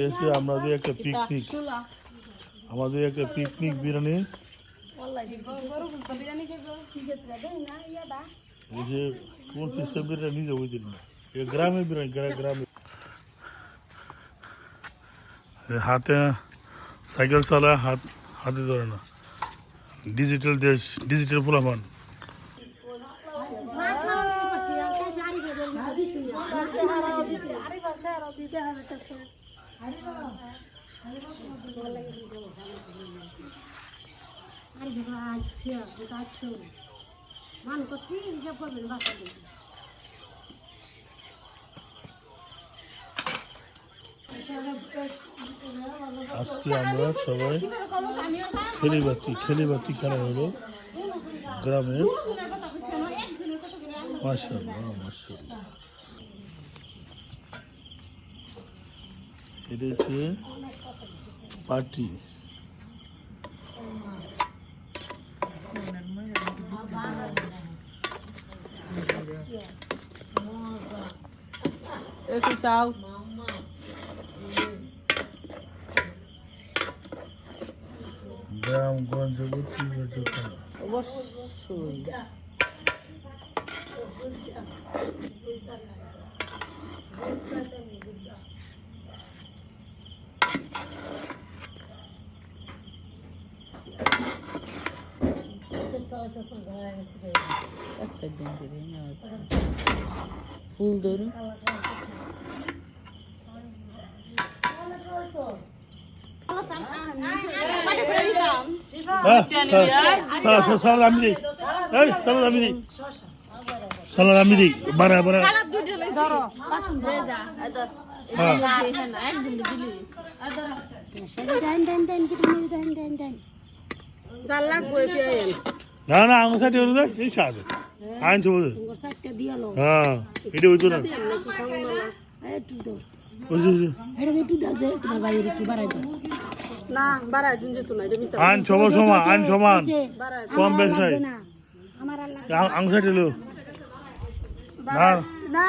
এসে আমাদের একটা পিকনিক বিরিয়ানি এই যে কোন সিস্টেম বিরিয়ানি নিজে বুঝলেন না গ্রামের বিরিয়ানি গ্রামে হাতে সাইকেল চালায় হাতে ধরে না ডিজিটাল দেশ ডিজিটাল ফুলাফান আজকে আমরা সবাই খেলিবাতি খেলা হলো গ্রামে মাশাআল্লাহ মাশাআল্লাহ এটা হচ্ছে পার্টি একটু চাও গ্রামগঞ্জে অবশ্যই ফুল ধরুন সালামি দিই বারা না না আমার সাথে হলো না এই সাথে আইন তো হ্যাঁ এটা হইতো না আইন সমান কম বেশ নাই আমার সাথে হলো না